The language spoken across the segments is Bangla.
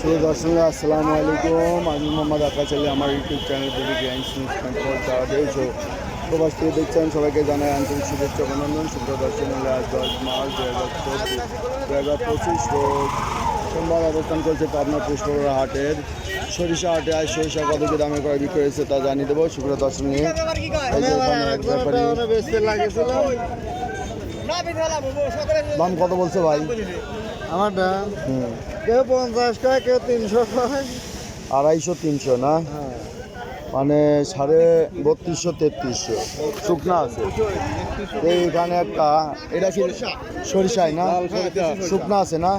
দর্শক আসসালামু আলাইকুম, আমি মোহাম্মদ আকাশ আলী। আমার ইউটিউব চ্যানেল প্রবাস থেকে দেখছেন, সবাইকে জানাই আন্তরিক শুভেচ্ছা অভিনন্দন। শুক্র দর্শন হলে আজ 10 মার্চ 2025 রোজ সোমবার অবস্থান করছে পাবনা পুষ্পরা হাটের সরিষা হাটে। আজ সরিষা কত কি দামে করে বিক্রি হয়েছে তা জানিয়ে দেবো। শুক্র দর্শন নিয়ে দাম কত বলছে ভাই? আমারটা কেউ 50 টাকা, কেউ 300 টাকা, 250 300 না, মানে 3250 3300 শুকনা আছে। এইখানে একটা এটা কি সরিষায় না, শুকনা আছে না?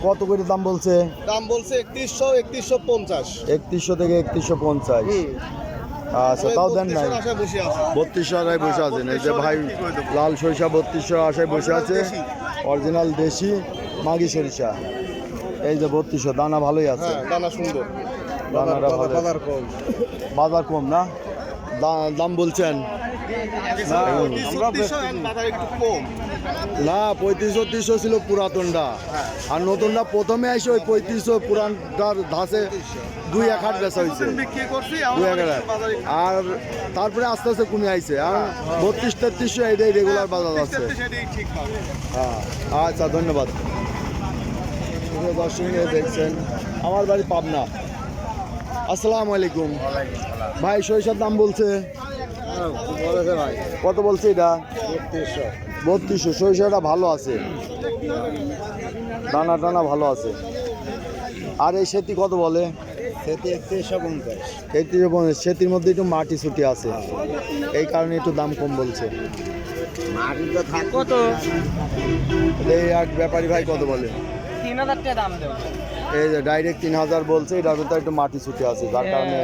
কত করে দাম বলছে? দাম বলছে 3100 3150 3100 থেকে 3150। আচ্ছা, তাও দেন নাই? 3200 আশায় বসে আছেন। এই যে ভাই লাল সরিষা 3200 আশায় বসে আছে, অরিজিনাল দেশি মাগি সরিষা। এই যে 3200, দানা ভালোই আছে, দানা সুন্দর, দানাটা ভালো। বাজার কম না, দাম বলছেন না? 3500 ছিল পুরাতনটা, আর নতুনটা প্রথমে আসে ওই 3500 পুরানটার ধাসে 2-1 হাট বেচা হয়েছে, 2-1 হাট। আর তারপরে আস্তে আস্তে কমে আইছে, আর 32-3300 এইটাই রেগুলার বাজার আছে। হ্যাঁ, আচ্ছা, ধন্যবাদ। দর্শক দেখছেন, আমার বাড়ি পাবনা। আসসালামু আলাইকুম ভাই, সরিষার দাম বলছে কত বলছে? এটা 3200। সরিষাটা ভালো আছে, দানা টানা ভালো আছে। আর এই সেতি কত বলে? 3150। সেতির মধ্যে একটু মাটি ছুটি আছে, এই কারণে একটু দাম কম বলছে। এই এক ব্যাপারী ভাই কত বলে? 3000 টাকা দাম দেব। এই যে ডাইরেক্ট 3000 বলছে, এটার ভিতরে একটু মাটি ছুটি আছে, যার কারণে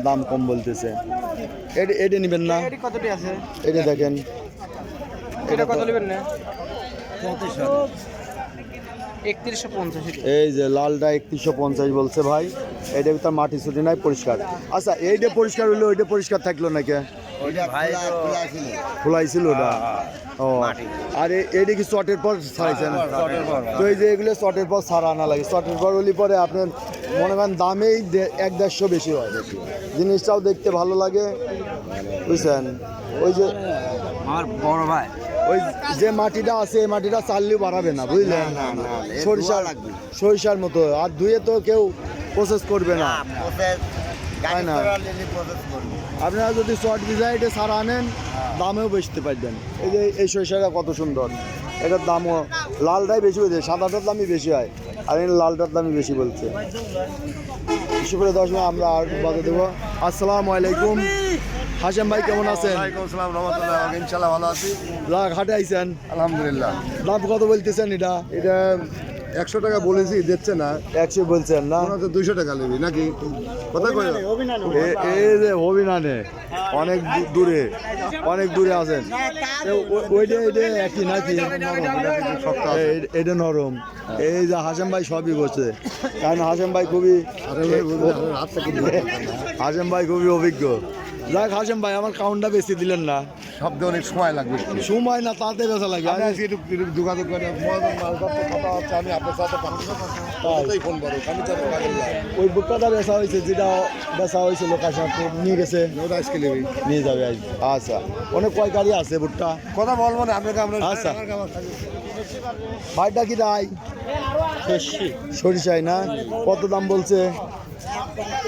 দাম কম বলতেছে। এটা নেবেন না? এটা কতটি আছে? এটা দেখেন, এটা কত নেবেন না? 3150। এই যে লালটা 3150 বলছে ভাই। এটার ভিতরে মাটি ছুটি নাই, পরিষ্কার। আচ্ছা, এইটা পরিষ্কার হইলো, ওইটা পরিষ্কার থাকলো নাকি? খোলাইছিল ওটা। ও, আর এইটা কি চটের পর ছাড়াইছেন? তো এই যে এগুলো চটের পর ছাড়া আনা লাগে। চটের পর হলে পরে আপনার মনে করেন দামেই 1-150 বেশি হয়, জিনিসটাও দেখতে ভালো লাগে, বুঝছেন? ওই যে আমার বড় ভাই, ওই যে মাটিটা আছে, এই মাটিটা চাললেও বাড়াবে না, বুঝলেন? সরিষার মতো। আর ধুয়ে তো কেউ প্রসেস করবে না, তাই না? আপনারা যদি শর্ট ডিজাইনে সারা আনেন, দামেও বেচতে পারবেন। এই যে এই সরিষাটা কত সুন্দর, এটার দামও লালটাই বেশি হয়েছে, সাদাটার দামই বেশি হয়, আর এই লালটার দামই বেশি বলছে। বিশেষ করে 10 আমরা আর বাদে দেবো। আসসালামু আলাইকুম হাশেম ভাই, কেমন আছেন? ইনশাআল্লাহ ভালো আছি। হাটে আইছেন? আলহামদুলিল্লাহ। দাম কত বলতেছেন? এটা 100 টাকা বলেছি, দিচ্ছে না। 100 বলছেন না? 200 টাকা নেবি নাকি? কথা কই? এই যে অভিনানে অনেক দূরে আছেন, ওইটা একই নাকি? এটা নরম। এই যে হাশেম ভাই সবই বসে, কারণ হাশেম ভাই খুবই অভিজ্ঞ। যাক হাশেম ভাই, আমার কাউন্টটা বেশি দিলেন না। শব্দ অনেক সময় লাগবে। সময় না, তাতে বেচা লাগবে। যোগাযোগ করে কথা হচ্ছে, আমি আপনার সাথে ফোন করো। ওই বুকটা বেচা হয়েছে, যেটা বেচা হয়েছিল কাশা নিয়ে গেছে, ওটা আজকে নেবি, নিয়ে যাবে আজ। আচ্ছা, অনেক কয় গাড়ি আছে ভুট্টা? কথা বলবো না আপনাকে। আচ্ছা, ভাইটা কি রায় সরিষায় না? কত দাম বলছে?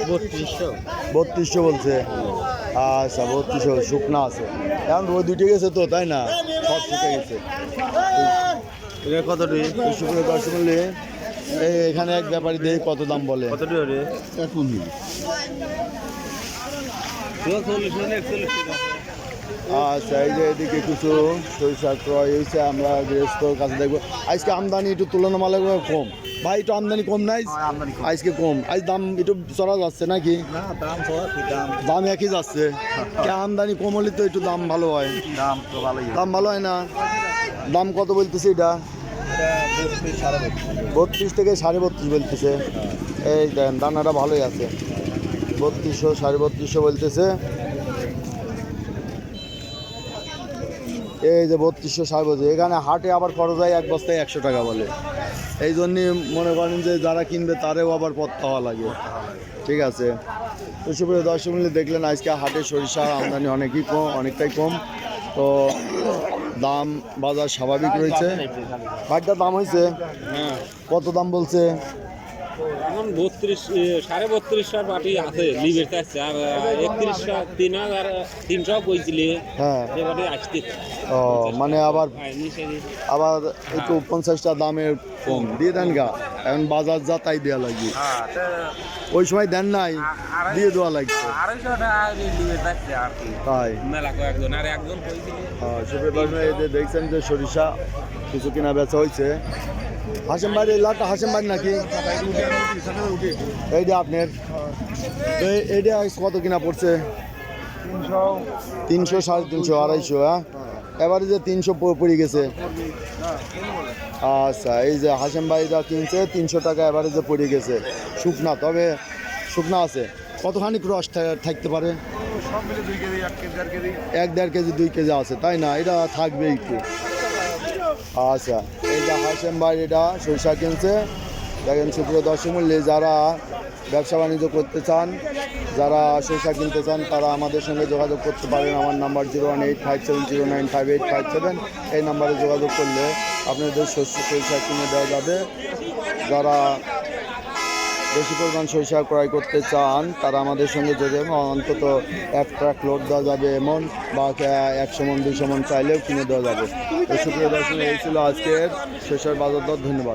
3200 বলছে। আচ্ছা, 3200 শুকনা আছে, এখন ওই দুটো গেছে তো, তাই না? সব শুকে গেছে। এটা কতটি শুকনো দর্শক করলে এখানে এক ব্যাপারী দিয়ে কত দাম বলে? আচ্ছা, এই যে এদিকে কিছু সরিষা ক্রয় হয়েছে, আমরা গৃহস্থর কাছে দেখবো। আজকে আমদানি একটু তুলনামূলক কম ভাই, একটু আমদানি কম নাই আজকে? কম আজ দাম একটু চড়া যাচ্ছে নাকি? দাম একই যাচ্ছে, আমদানি কম হলে তো একটু দাম ভালো হয়। দাম ভালো হয় না? দাম কত বলতেছে এটা? 32 থেকে 32.5 বলতেছে। এই দানাটা ভালোই আছে, 3200 3250 বলতেছে। এই যে 3200 এখানে হাটে আবার খরচ হয় এক বস্তায় 100 টাকা বলে। এই জন্যই মনে করেন যে যারা কিনবে তারেও আবার পথ হওয়া লাগে। ঠিক আছে, তো সুপ্রিয় দর্শক মূল্য দেখলেন আজকে হাটে সরিষা আমদানি অনেকটাই কম। তো দাম বাজার স্বাভাবিক রয়েছে। বাড়িটার দাম হয়েছে হ্যাঁ কত দাম বলছে? এখন 32,500 বাটি আছে লিবের চাচ্ছে আর 31,300 বইছিলি হ্যাঁ, সে বাটি আসতে ও মানে আবার একটু 50টা দামের কম দিয়ে দেন গা, এখন বাজার যা তাই দেওয়া লাগবে। ওই সময় দেন নাই, দিয়ে দেওয়া লাগছে 250 টাকা লিবের চাচ্ছে আর কি তাই। মেলা কয়েকজন আর একজন কইছিলি সুপ্রিয় দর্শক এই যে দেখছেন যে সরিষা কিছু কিনা বেচা হয়েছে। হাসেম বাড়ি এই লাটটা হাসেম বাড়ি নাকি এইটা আপনার? তো এইটা কত কিনা পড়ছে? 300, 350, 250, হ্যাঁ এবারে যে 300 পড়ে গেছে। আচ্ছা, এই যে হাসেম ভাইরা কিনছে 300 টাকা এবারে যে পড়ে গেছে শুকনা, তবে শুকনা আছে। কতখানি রস থাকতে পারে? 1-1.5 কেজি 2 কেজি আছে, তাই না? এটা থাকবে একটু। আচ্ছা, এই যে হাসেম ভাই এটা সরিষা কিনছে। দেখেন সুপ্রিয় দর্শক মূল্য, যারা ব্যবসা বাণিজ্য করতে চান, যারা সরিষা কিনতে চান, তারা আমাদের সঙ্গে যোগাযোগ করতে পারেন। আমার নাম্বার 01857095857, এই নাম্বারে যোগাযোগ করলে আপনাদের সরিষা কিনে দেওয়া যাবে। যারা বেশি পরিমাণ সরিষা ক্রয় করতে চান তারা আমাদের সঙ্গে যোগাযোগ, অন্তত 1 ট্রাক লোড দেওয়া যাবে এমন, বা 100 মণ 200 মণ চাইলেও কিনে দেওয়া যাবে। তো সুপ্রিয় দর্শক, এই ছিল আজকের সরিষার বাজার দর। ধন্যবাদ।